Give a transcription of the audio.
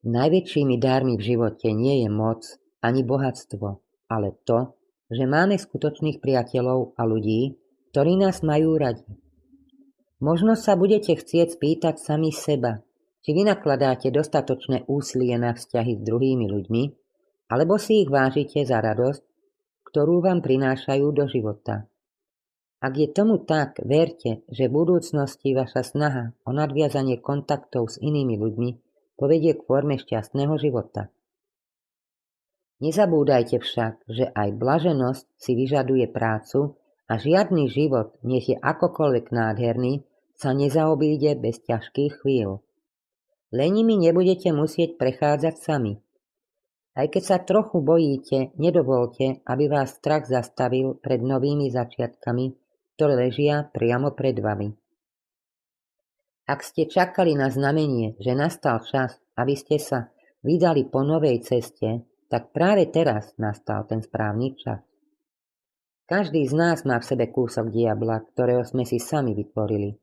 Najväčšími dármi v živote nie je moc ani bohatstvo, ale to, že máme skutočných priateľov a ľudí, ktorí nás majú radi. Možno sa budete chcieť spýtať sami seba, či vynakladáte dostatočné úsilie na vzťahy s druhými ľuďmi, alebo si ich vážite za radosť, ktorú vám prinášajú do života. Ak je tomu tak, verte, že v budúcnosti vaša snaha o nadviazanie kontaktov s inými ľuďmi povedie k forme šťastného života. Nezabúdajte však, že aj blaženosť si vyžaduje prácu a žiadny život, nech je akokoľvek nádherný, sa nezaobíde bez ťažkých chvíľ. Len nimi nebudete musieť prechádzať sami. Aj keď sa trochu bojíte, nedovolte, aby vás strach zastavil pred novými začiatkami, ktoré ležia priamo pred vami. Ak ste čakali na znamenie, že nastal čas, aby ste sa vydali po novej ceste, tak práve teraz nastal ten správny čas. Každý z nás má v sebe kúsok diabla, ktorého sme si sami vytvorili.